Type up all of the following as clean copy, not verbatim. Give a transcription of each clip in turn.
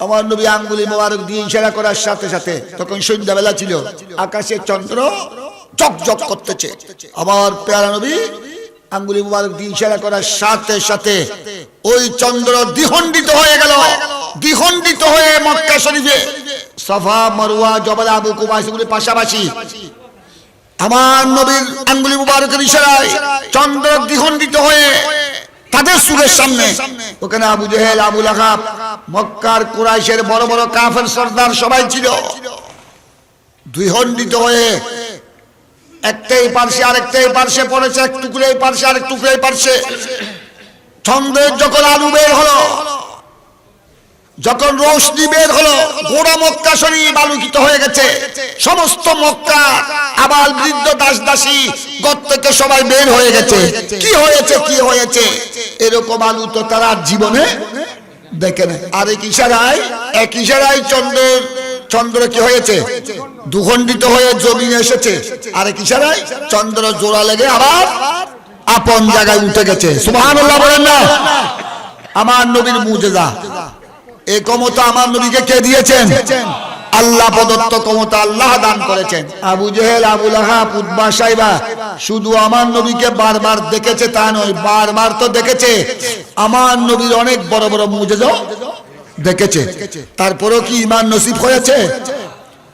আমার নবী আঙ্গুলি মোবারক দিয়ে ইশারা করার সাথে সাথে, তখন সন্ধ্যাবেলা ছিল, আকাশে চন্দ্র ঝকঝক করতেছে। আমার প্যারা নবী আঙ্গুলি মোবারক দিয়ে ইশারা করার সাথে সাথে ওই চন্দ্র দ্বিখণ্ডিত হয়ে গেল। দ্বিখণ্ডিত হয়ে মক্কা শরীফে সাফা মারওয়া জবল আবু কুবাইস গুলি পাশাপাশি আমার নবীর আঙ্গুলি মুবারকের ইশারায় চন্দ্র দ্বিখণ্ডিত হয়ে তাদের সুরের সামনে, ওখানে আবু জেহেল, আবু লাহাব, মক্কার কুরাইশের বড় বড় কাফের সর্দার সবাই ছিল। দ্বিখণ্ডিত হয়ে একটাই পার্শ্বে আরেকটাই পার্শ্বে পড়েছে, এক টুকরে পার্শ্বে আরেক টুকরে পার্শ্বে। চন্দ্রের যখন আলু বের হলো, যখন রোশনি বের হলো, গোড়া মক্কা শরীফ আলোকিত হয়ে গেছে। সমস্ত মক্কা আবাল বৃদ্ধ দাস দাসী ঘর থেকে সবাই বের হয়ে গেছে। কি হয়েছে কি হয়েছে এরকম আলু তো তারা জীবনে দেখে না। আর এক ইশারায় চন্দ্র কি হয়েছে, দুখণ্ডিত হয়ে জমিনে এসেছে। আরেক ইশারায় চন্দ্র জোড়া লেগে আবার আপন জায়গায় উঠে গেছে। সুবহানাল্লাহ বলেন না? আমার নবীর মুজিজা। এই ক্ষমতা আমার নবীকে কে দিয়েছেন? আল্লাহ প্রদত্ত ক্ষমতা আল্লাহ দান করেছেন। আবু জেহেল, আবু লাহাব, উতবা, সাইবা শুধু আমার নবীকে বারবার দেখেছে তা নয়, বারবার তো দেখেছে, আমার নবীর অনেক বড় বড় মুজিজা দেখেছে। তারপরেও কি ঈমান নসিব হয়েছে?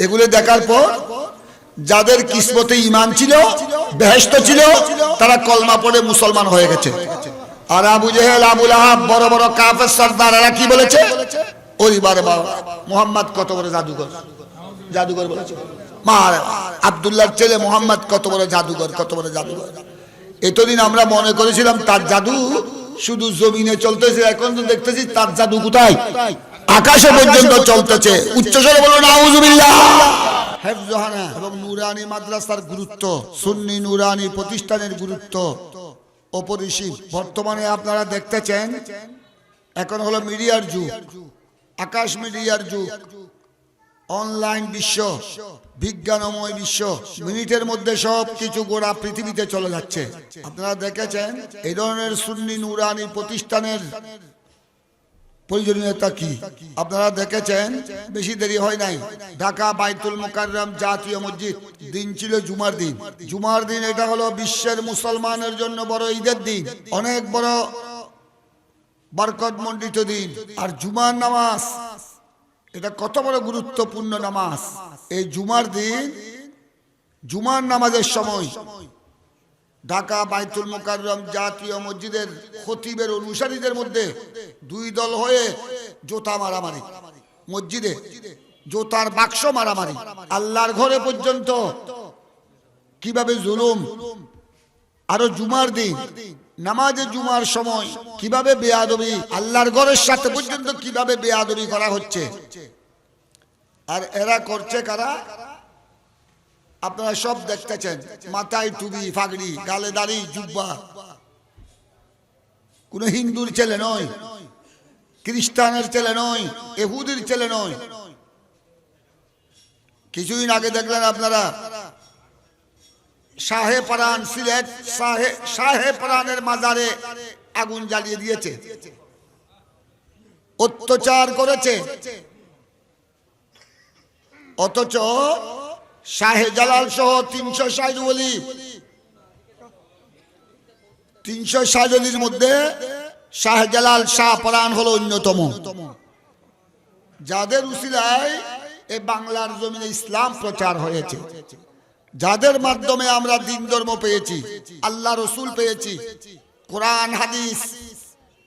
এগুলো দেখার পর যাদের কিসমতে ঈমান ছিল, বেহেশত ছিল, তারা কলমা পড়ে মুসলমান হয়ে গেছে। আর আবু জেহেল, আবু লাহাব বড় বড় কাফের সর্দার, এরা কি বলেছে? ওইবারে বাবা মুহাম্মদ কত বড় জাদুঘর, জাদুঘর বলেছে। মা আব্দুল্লাহর ছেলে মুহাম্মদ কত বড় জাদুঘর, কত বড় জাদুঘর। এতদিন আমরা মনে করেছিলাম তার জাদু শুধু জমিনে চলতেছে, এখন তো দেখতেছি তার জাদু কোথায়, আকাশে পর্যন্ত চলতেছে। উচ্চস্বরে বলো নাউজুবিল্লাহ। হেফজোহানা এবং নুরানি মাদ্রাসার গুরুত্ব, সুন্নি নুরানি প্রতিষ্ঠানের গুরুত্ব অপরিসীম। বর্তমানে আপনারা দেখতেছেন এখন হলো মিডিয়ার যুগ, আকাশ মিডিয়ার যুগ, অনলাইন বিশ্ব, বিজ্ঞানময় বিশ্ব। মিনিটের মধ্যে সব কিছু গোড়া পৃথিবীতে চলে যাচ্ছে। আপনারা দেখেছেন এই ধরনের সুন্নি নুরানি প্রতিষ্ঠানের প্রয়োজনীয়তা কি। আপনারা দেখেছেন বেশি দেরি হয় নাই, ঢাকা বাইতুল মুকাররম জাতীয় মসজিদ, দিন ছিল জুমার দিন। জুমার দিন এটা হলো বিশ্বের মুসলমানের জন্য বড় ঈদের দিন, অনেক বড় বরকত মণ্ডিত দিন। আর জুমার নামাজ এটা কত বড় গুরুত্বপূর্ণ নামাজ। এই জুমার দিন, জুমার নামাজের সময় ঢাকা বাইতুল মুকাররম জাতীয় মসজিদের খতিবের অনুসারীদের মধ্যে দুই দল হয়ে জোতা মারামারি, মসজিদে জোতার বাক্স মারামারি, আল্লাহর ঘরে পর্যন্ত কিভাবে জুলুম। আরো জুমার দিন নামাজে জুমার সময় কিভাবে বেয়াদবি, আল্লাহর ঘরের সাথে পর্যন্ত কিভাবে বেয়াদবি করা হচ্ছে। আর এরা করছে কারা? আপনারা সব দেখতেছেন, মাথায় টুপি, ফাগড়ি, গালে দাড়ি, জুব্বা। কোন হিন্দুর ছেলে নয়, খ্রিস্টানের ছেলে নয়, ইহুদির ছেলে নয়। কিছুদিন আগে দেখলেন আপনারা শাহে পরান, সিলেট শাহে পরানের মাজারে আগুন জ্বালিয়ে দিয়েছে, অত্যাচার করেছে। অথচ শাহে জালাল সহ 360 ওলি, 360 ওলির মধ্যে শাহজালাল শাহ পরান হলো অন্যতম, যাদের উসিলায় এই বাংলার জমিনে ইসলাম প্রচার হয়েছে, যাদের মাধ্যমে আমরা দ্বীন ধর্ম পেয়েছি, আল্লাহ রসুল পেয়েছি, কোরআন হাদিস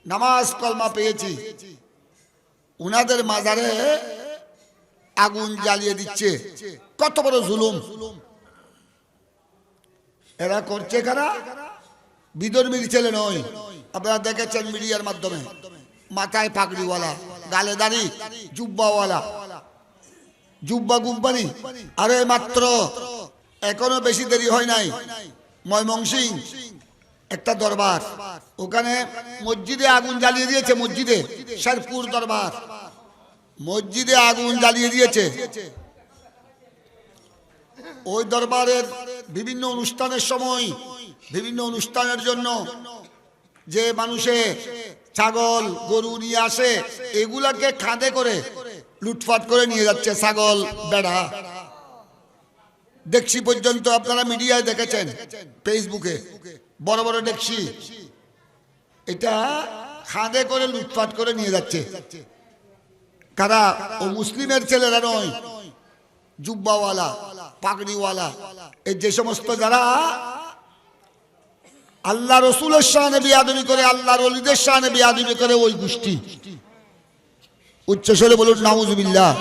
নামাজ কলমা পেয়েছি। উনাদের মাজারে আগুন জ্বালিয়ে দিচ্ছে, কত বড় জুলুম। এরা করছে কারা? বিধর্মীর ছেলে নয়। আপনারা দেখেছেন মিডিয়ার মাধ্যমে, মাথায় পাগড়িওয়ালা, গালে দাড়ি, জুব্বাওয়ালা, জুব্বা গুম্পানি। আরে মাত্র এখনো বেশি দেরি হয় নাই, ময়মনসিং একটা দরবার, ওখানে মসজিদে আগুন জ্বালিয়ে দিয়েছে। মসজিদে শেরপুর দরবার, মসজিদে আগুন জ্বালিয়ে দিয়েছে। ওই দরবারের বিভিন্ন অনুষ্ঠানের সময়, বিভিন্ন অনুষ্ঠানের জন্য যে মানুষে ছাগল গরু নিয়ে আসে, এগুলাকে খাদে করে লুটপাট করে নিয়ে যাচ্ছে ছাগল, বেড়া, ডেকসি পর্যন্ত আপনারা মিডিয়ায় দেখেছেন, ফেসবুকে বড় বড় ডেকসি, এটা খাদে করে লুটপাট করে নিয়ে যাচ্ছে। কারা? ও মুসলিমের ছেলেরা নয়, জুব্বাওয়ালা, পাগড়িওয়ালা, এই যে সমস্ত যারা আল্লাহ রসুলের শানে বেয়াদবি করে, আল্লাহর ওলিদের শানে বেয়াদবি করে, ওই গোষ্ঠী। উচ্চস্বরে বলুন নাউজুবিল্লাহ।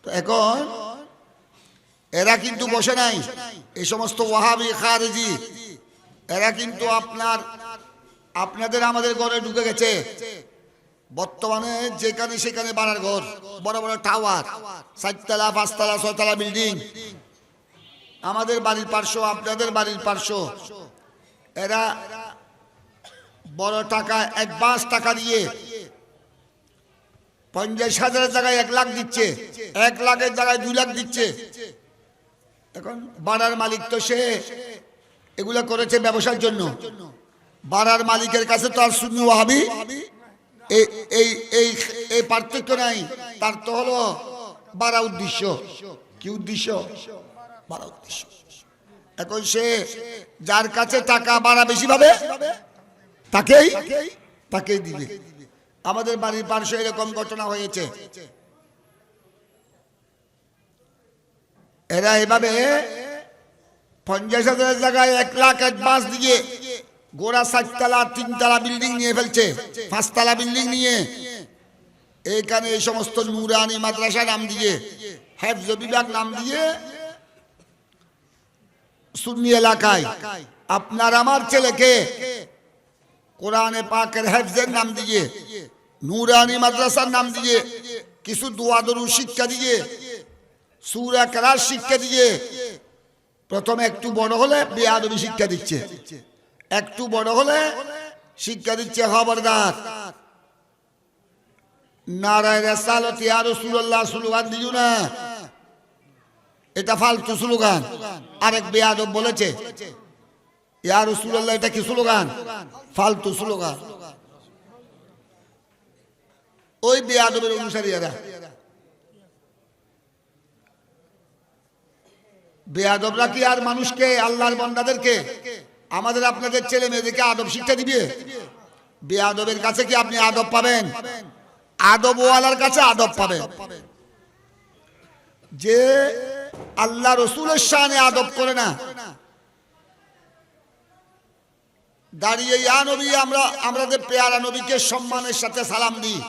তো এখন এরা কিন্তু বসে নাই, এই সমস্ত ওয়াহাবি খারেজি, এরা কিন্তু আপনাদের আমাদের ঘরে ঢুকে গেছে। বর্তমানে যেখানে সেখানে বাড়ার ঘর, বড় বড় টাওয়ার, 4 তলা 5 তলা 6 তলা বিল্ডিং, আমাদের বাড়ির পার্শ্ব, আপনাদের বাড়ির পার্শ্ব। এরা বড় টাকা, অ্যাডভান্স টাকা দিয়ে 50,000-এর জায়গায় 1 লাখ দিচ্ছে, 1 লাখের জায়গায় 2 লাখ দিচ্ছে। এখন বাড়ার মালিক তো সে এগুলা করেছে ব্যবসার জন্য। বাড়ার মালিকের কাছে তো আর সুন্নি ওয়াহাবি এই পার্থক্য নাই, তার তো হলো বাড়া উদ্দেশ্য। কি উদ্দেশ্য? বাড়া উদ্দেশ্য। এখন সে যার কাছে টাকা বাড়া বেশি পাবে তাকেই দিবে। আমাদের বাড়ির পার্শ্বে এরকম ঘটনা হয়েছে। এরা এভাবে 50,000-এর জায়গায় 1 লাখ অ্যাডভান্স দিয়ে গোড়া 4 তলা 3 তলা বিল্ডিং নিয়ে ফেলছে, 5 তলা বিল্ডিং নিয়ে এইখানে এই সমস্ত নুরানি মাদ্রাসা নাম দিয়ে, হেফজ বিভাগ নাম দিয়ে, সুন্নি এলাকায় আপনার আমার ছেলেকে কোরআনে পাকের হেফজের নাম দিয়ে, নুরানি মাদ্রাসার নাম দিয়ে, কিছু দোয়া দরুদ শিক্ষা দিয়ে, সূরা কেরাত শিক্ষা দিয়ে, প্রথমে একটু বড় হলে বেয়াদবি শিক্ষা দিচ্ছে, একটু বড় হলে শিক্ষা দিচ্ছে খবরদার নারায়ে রিসালাত ইয়া রাসূলুল্লাহ স্লোগান দিও না, এটা ফালতু স্লোগান। আরেক বেয়াদব বলেছে ইয়া রাসূলুল্লাহ, এটা কি স্লোগান? ফালতু স্লোগান। ওই বেয়াদবের অনুসারী এরা। বেয়াদবরা কি আর মানুষকে, আল্লাহর বান্দাদেরকে, আমাদের আপনাদের ছেলে মেয়েদেরকে আদব শিক্ষা দিবে? বেয়াদবের কাছে কি আপনি আদব পাবেন? আদবওয়ালার কাছে আদব পাবেন। যে আল্লাহ রসুলের শানে আদব করে না, দাঁড়িয়ে ইয়া নবী, আমাদের পেয়ারা নবীকে সম্মানের সাথে সালাম দিই,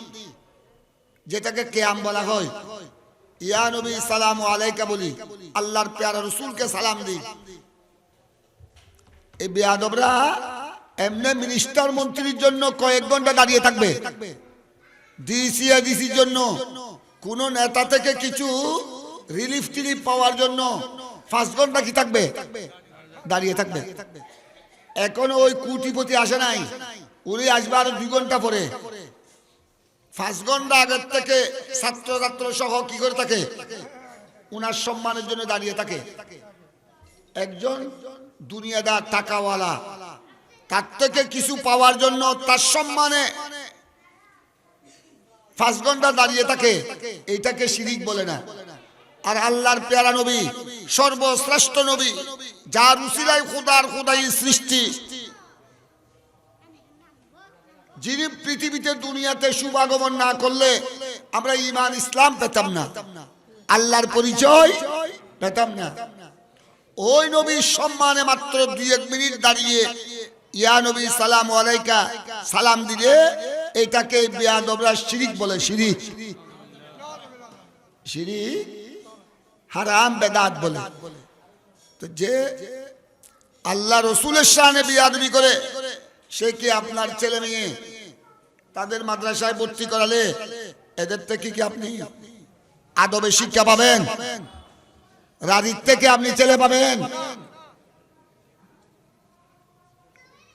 যেটাকে কিয়াম বলা হয়। ইয়া নবী সালামু আলাইকা বলি, আল্লাহর পেয়ারা রসুলকে সালাম দিই। এই বেয়াদবরা এমনি মিনিস্টার মন্ত্রীর জন্য কয়েক ঘন্টা দাঁড়িয়ে থাকবে, ডিসির জন্য, কোন নেতা থেকে কিছু রিলিফ টিলিফ পাওয়ার জন্য 5 ঘন্টা কি থাকবে? দাঁড়িয়ে থাকবে। এখনো ওই কোটিপতি আসে নাই, উনি আসবে আরো 2 ঘন্টা পরে। 5 ঘন্টা আগের থেকে ছাত্র সহ কি করে থাকে? উনার সম্মানের জন্য দাঁড়িয়ে থাকে। একজন দুনিয়াদার টাকাওয়ালা তার থেকে কিছু পাওয়ার জন্য তার সম্মানে 5 ঘন্টা দাঁড়িয়ে থাকে, এইটাকে শিরিক বলে না। আর আল্লাহর পেয়ারা নবী, সর্বশ্রেষ্ঠ নবী, যার উসিলায় খোদাই সৃষ্টি, যিনি পৃথিবীতে দুনিয়াতে শুভাগমন না করলে আমরা ঈমান ইসলাম পেতাম না, আল্লাহর পরিচয় পেতাম না। ওই নবীর সম্মানে মাত্র 2-1 মিনিট দাঁড়িয়ে ইয়া নবী সালামু আলাইকা সালাম দিলে এটাকে বেয়াদবরা শিরিক বলে। শিরিক হারাম, বেদাত বলে। তো যে আল্লাহ রসুলের শানে বেয়াদবি করে, সে কি আপনার ছেলে মেয়ে তাদের মাদ্রাসায় ভর্তি করালে এদের থেকে কি আপনি আদবের শিক্ষা পাবেন? রাজীর থেকে আপনি ছেলে পাবেন?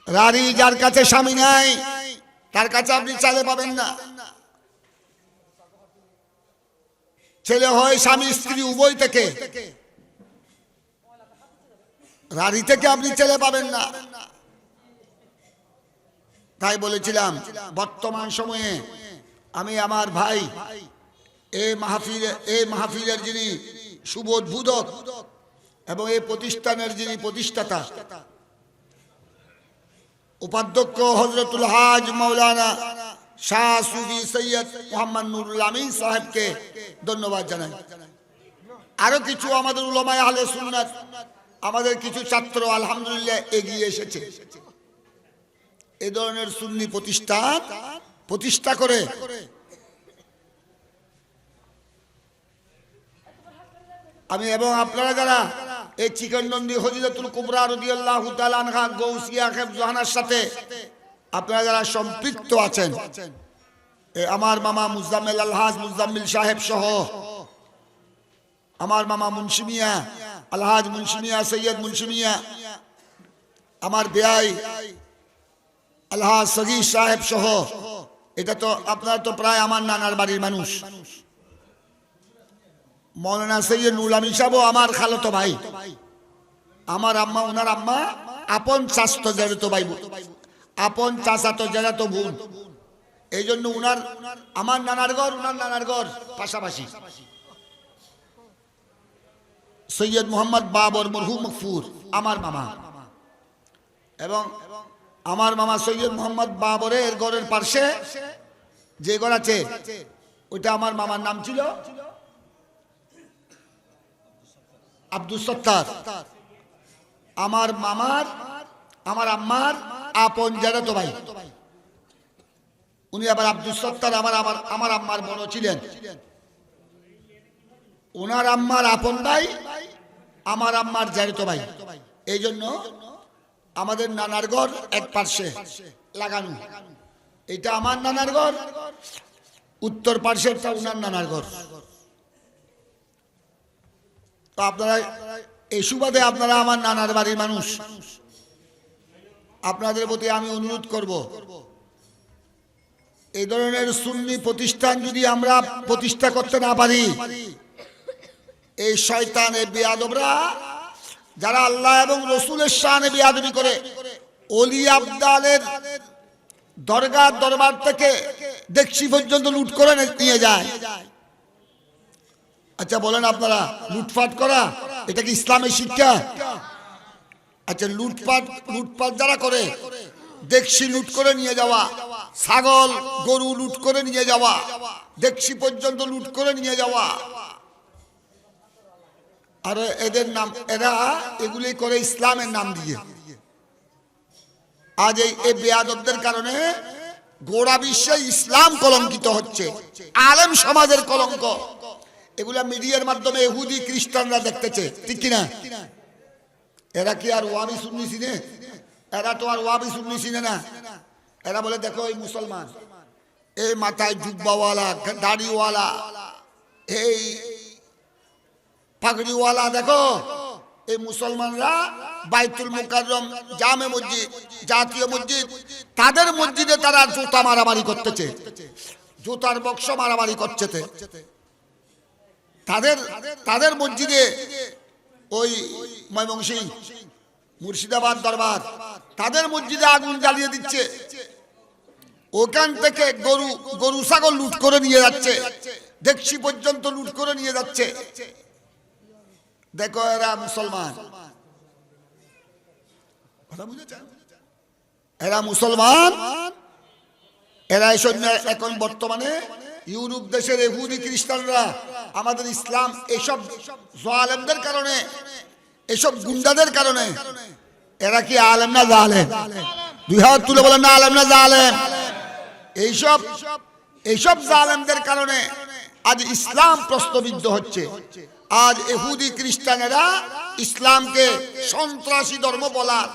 রারি যার কাছে স্বামী নাই তার কাছে আপনি ছেলে পাবেন না। ছেলে হয় স্বামী স্ত্রী উভয় থেকে, রারি থেকে আপনি ছেলে পাবেন না। তাই বলেছিলাম বর্তমান সময়ে আমি আমার ভাই এই মাহফিলের যিনি শুভ উদ্বোধক এবং এই প্রতিষ্ঠানের যিনি প্রতিষ্ঠাতা উপাধ্যক্ষ হযরতুল হাজ মাওলানা শাহ সুফি সৈয়দ মোহাম্মদ নুরুল আমিন সাহেবকে ধন্যবাদ জানাই। আরো কিছু আমাদের উলামায়ে আহলে সুন্নাত, আমাদের কিছু ছাত্র আলহামদুলিল্লাহ এগিয়ে এসেছে এই ধরনের সুন্নি প্রতিষ্ঠান প্রতিষ্ঠা করে। আমি এবং আপনারা যারা এই চিকননন্দী হযরতুল কুবরা রাদিয়াল্লাহু তাআলা আনহা গৌসিয়া খেবজোহানার সাথে আপনারা যারা সম্পৃক্ত আছেন, আমার মামা মুজাম্মিল আলহাজ মুজাম্মিল সাহেব সহ আমার মামা মুন্সিমিয়া আলহাজ মুন্সিমিয়া সৈয়দ মুন্সিমিয়া, আমার বেয়াই আলহাজ সগীর সাহেব সহ, এটা তো আপনারা তো প্রায় আমার নানার বাড়ির মানুষ। মৌলানা সৈয়দ নুরুল আমিন সাহেব আমার খালাতো ভাই, আমার আম্মা ওনার আম্মা আপন চাচাতো জেরাতো ভাই, আপন চাচাতো জেরাতো বোন। এই জন্য উনার আমার নানার ঘর উনার নানার ঘর পাশাপাশি। সৈয়দ মোহাম্মদ বাবর মরহুম মকফুর আমার মামা, এবং আমার মামা সৈয়দ মোহাম্মদ বাবরের ঘরের পাশে যে ঘর আছে ওইটা আমার মামার নাম ছিল আব্দুল সত্তার। আমার মামার আমার আম্মার আপন জেরাতো ভাই, উনি আবার আব্দুল সত্তার আমার আম্মার বড় ছিলেন। ওনার আম্মার আপন ভাই আমার আম্মার জেরাতো ভাই। এই জন্য আমাদের নানার ঘর এক পার্শ্বে লাগানো, এটা আমার নানার ঘর, উত্তর পার্শ্বেরটা উনার নানার ঘর। তো আপনারা এই সুবাদে আপনারা আমার নানার বাড়ির মানুষ, আপনাদের প্রতি আমি অনুরোধ করব এই ধরনের সুন্নি প্রতিষ্ঠান যদি আমরা প্রতিষ্ঠা করতে না পারি, এই শয়তান এই বেয়াদবরা যারা আল্লাহ এবং রসুলের শানে বেয়াদবি করে, ওলি আবদালের দরগার দরবার থেকে দেখছি পর্যন্ত লুট করে নিয়ে যায়। আচ্ছা বলেন আপনারা, লুটপাট করা এটা কি ইসলামের শিক্ষা? আচ্ছা লুটপাট যারা করে, দেখছি লুট করে নিয়ে যাওয়া, ছাগল গরু লুট করে নিয়ে যাওয়া, দেখছি পর্যন্ত লুট করে নিয়ে যাওয়া, আর এদের নাম এরা এগুলি করে ইসলামের নাম দিয়ে। আজ এই বেয়াদবদের কারণে গোড়া বিশ্বে ইসলাম কলঙ্কিত হচ্ছে, আলেম সমাজের কলঙ্ক। এগুলা মিডিয়ার মাধ্যমে ইহুদি খ্রিস্টানরা দেখতেছে, ঠিক কিনা? এরা কি আর ওয়াবি সুন্নি চিনে? এরা তো আর ওয়াবি সুন্নি চিনে না। এরা বলে দেখো এই মুসলমান, এই মাথায় জুব্বাওয়ালা দাড়িওয়ালা এই পাগড়িওয়ালা, দেখো এই মুসলমানরা বাইতুল মুকাররম জামে মসজিদ জাতীয় মসজিদ তাদের মসজিদে তারা জুতা মারামারি করতেছে, জুতার বক্স মারামারি করছে। তাদের মসজিদে ওই ময়মনসিংহ মুর্শিদাবাদ দরবার তাদের মসজিদে আগুন জ্বালিয়ে দিচ্ছে, ওখান থেকে গরু ছাগল লুট করে নিয়ে যাচ্ছে, দেখছি পর্যন্ত লুট করে নিয়ে যাচ্ছে। দেখো এরা মুসলমান, কথা বুঝেছেন? এরা মুসলমান, এরা এখন বর্তমানে ইউরোপ দেশের ইহুদি খ্রিস্টানরা আমাদের ইসলাম এইসব জালেমদের কারণে, এইসব গুন্ডাদের কারণে, এরা কি আলেম না জালেম? দুই হাত তুলে বলেন না আলেম না জালেম? এইসব জালেমদের কারণে আজ ইসলাম প্রশ্নবিদ্ধ হচ্ছে। আজ ইহুদি খ্রিস্টানেরা ইসলামকে সন্ত্রাসী ধর্ম বলার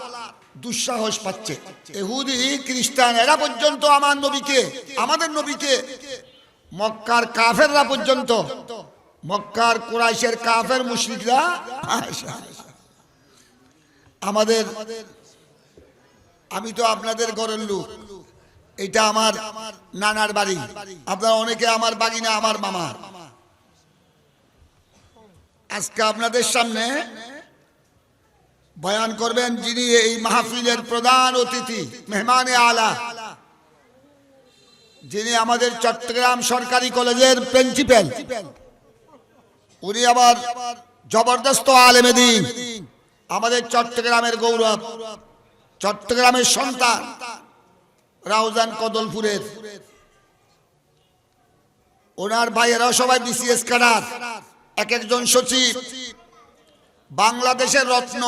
দুঃসাহস পাচ্ছে। ইহুদি খ্রিস্টান এরা পর্যন্ত আমাদের নবীকে মক্কার কাফেররা পর্যন্ত, মক্কার কুরাইশের কাফের মুশরিকরা আমাদের, আমি তো আপনাদের ঘরের লোক, এটা আমার নানার বাড়ি, আপনারা অনেকে আমার বাগিনা আমার মামা। আজকে আপনাদের সামনে বয়ান করবেন যিনি এই মাহফিলের প্রধান অতিথি, মেহমানে আলা, যিনি আমাদের চট্টগ্রাম সরকারি কলেজের প্রিন্সিপাল, উনি আবার জবরদস্ত আলেমে দ্বীন, আমাদের চট্টগ্রামের গৌরব, চট্টগ্রামের সন্তান, রাউজান কদলপুরের। ওনার ভাইয়েরা সবাই বিসিএস ক্যাডার, এক একজন সচিব, বাংলাদেশের রত্ন।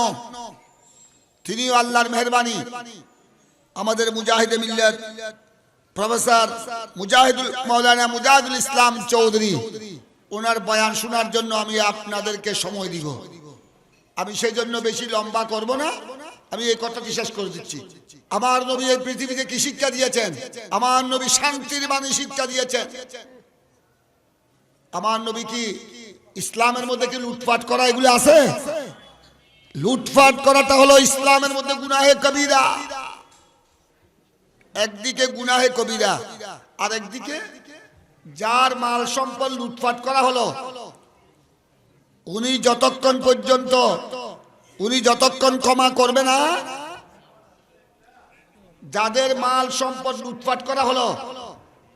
তিনিও আল্লাহর মেহেরবানি আমাদের মুজাহিদে মিল্লাত প্রফেসর মুজাহিদুল মাওলানা মুজাহিদুল ইসলাম চৌধুরী, ওনার বয়ান শোনার জন্য আমি আপনাদেরকে সময় দিব। আমি সেই জন্য বেশি লম্বা করব না, আমি এই কথাটি শেষ করে দিচ্ছি। আমার নবী এই পৃথিবীতে কি শিক্ষা দিয়েছেন? আমার নবী শান্তির বাণী শিক্ষা দিয়েছেন। আমার নবী কি ইসলামের মধ্যে কি লুটপাট করা এগুলো আছে? লুটপাট করাটা হলো ইসলামের মধ্যে গুনাহে কবিরা। একদিকে গুনাহে কবিরা, আর একদিকে যার মাল সম্পদ লুটপাট করা হলো, উনি যতক্ষণ ক্ষমা করবে না, যাদের মাল সম্পদ লুটপাট করা হলো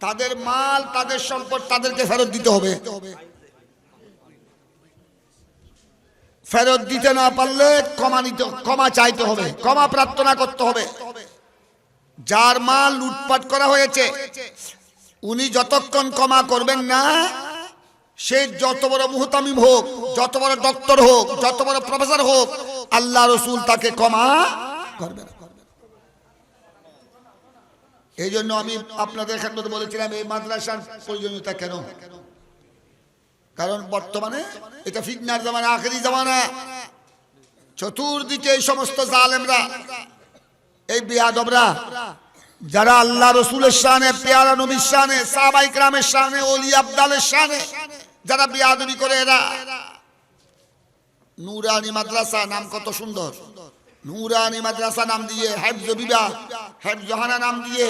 তাদের মাল তাদের সম্পদ তাদেরকে ফেরত দিতে হবে। ফেরত দিতে না পারলে ক্ষমা চাইতে হবে, ক্ষমা প্রার্থনা করতে হবে। যার মাল লুটপাট করা হয়েছে উনি যতক্ষণ ক্ষমা করবেন না, সে যত বড় মুহতামিম হোক, যত বড় ডক্টর হোক, যত বড় প্রফেসর হোক, আল্লাহ রসুল তাকে ক্ষমা করবেন। এই জন্য আমি আপনাদের এখানে বলেছিলাম এই মাদ্রাসার প্রয়োজনীয়তা কেন। কারণ বর্তমানে এটা ফিতনার জামানা, আখেরি জামানা। চতুর্দিকে এই সমস্ত জালেমরা, এই বেয়াদবরা, যারা আল্লাহ রসুলের শানে, পেয়ারা নবীর শানে, সাহাবায়ে কেরামের শানে, ওলি আবদালের শানে যারা বেয়াদবি করে, এরা নুরানি মাদ্রাসা, নাম কত সুন্দর, নুরানি মাদ্রাসা নাম দিয়ে, হেফজ বিভাগ, হেফজহানা নাম দিয়ে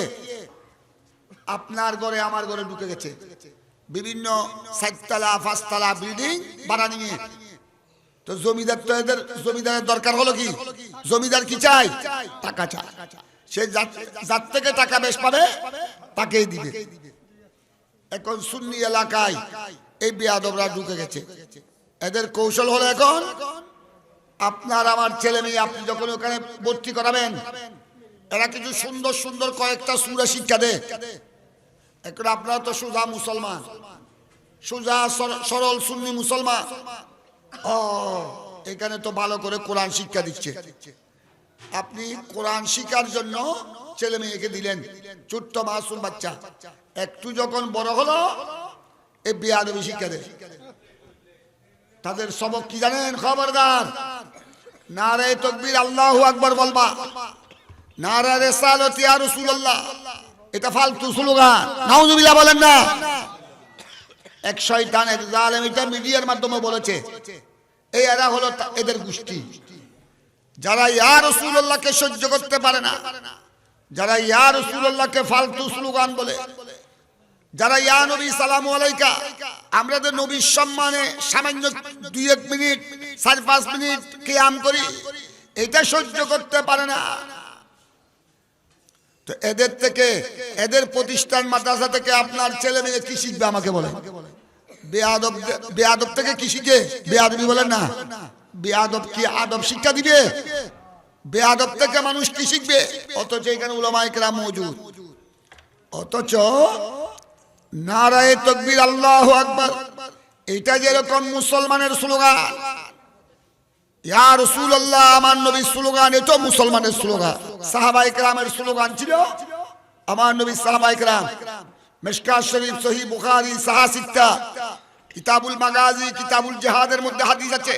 আপনার ঘরে আমার ঘরে ঢুকে গেছে। বিভিন্ন 4তলা 5তলা বিল্ডিং ভাড়া নিয়ে। তো জমিদার, তো এদের জমিদারের দরকার হলো কি? জমিদার কি চাই? টাকা চায়। সে যার থেকে টাকা বেশ পাবে তাকেই দিবে। এখন সুন্নি এলাকায় এই বেয়াদবরা ঢুকে গেছে। এদের কৌশল হলো, এখন আপনার আমার ছেলে মেয়ে আপনি যখন ওখানে ভর্তি করাবেন, এরা কিছু সুন্দর সুন্দর কয়েকটা সূরা শিক্ষা দেয়। এখন আপনারা তো সোজা মুসলমান, সোজা সরল সুন্নি মুসলমান, এখানে তো ভালো করে কোরআন শিক্ষা দিচ্ছে। আপনি কোরআন শিক্ষার জন্য ছেলে মেয়েকে দিলেন, ছোট্ট মাসুম বাচ্চা, একটু যখন বড় হলো এই বেয়াদবি শিক্ষা দেয়। তাদের সবক কি জানেন? খবরদার, নারে তাকবীর আল্লাহু আকবার বলবা, নারে রিসালাত ইয়া রাসূলুল্লাহ, এটা ফালতু স্লোগান। নাউজুবিল্লাহ বলেন না। এক শয়তান, এক জালেম এটা মিডিয়ার মাধ্যমে বলেছে। এই এরা হলো এদের গোষ্ঠী, যারা ইয়া রাসূলুল্লাহকে সহ্য করতে পারে না, যারা ইয়া রাসূলুল্লাহকে ফালতু স্লোগান বলে, যারা ইয়া নবী সালামু আলাইকা, আমাদের নবীর সম্মানে সামান্য 2-1 মিনিট 4-5 মিনিট কিয়াম করি, এটা সহ্য করতে পারে না। তো এদের থেকে, এদের প্রতিষ্ঠান মাদ্রাসা থেকে আপনার ছেলে মেয়ে কি শিখবে আমাকে বলে? বেয়াদব থেকে কি শিখে? বেয়াদবি বলেন না। বেয়াদব কি আদব শিক্ষা দিবে? বেয়াদব থেকে মানুষ কি শিখবে? অথচ এখানে উলামায়ে কেরাম মওজুদ, অথচ নারায়ে তাকবীর আল্লাহু আকবার এটা যেরকম মুসলমানের স্লোগান, ইয়া রাসূলুল্লাহ আমার নবীর স্লোগান, এটা মুসলমানের স্লোগান। সাহাবায়ে কেরামের স্লোগান ছিল, আমার নবী সাহাবায়ে কেরাম, মিশকাত শরীফ, সহিহ বুখারী, সাহা সিত্তা, কিতাবুল মাগাজি, কিতাবুল জিহাদের মধ্যে হাদিস আছে।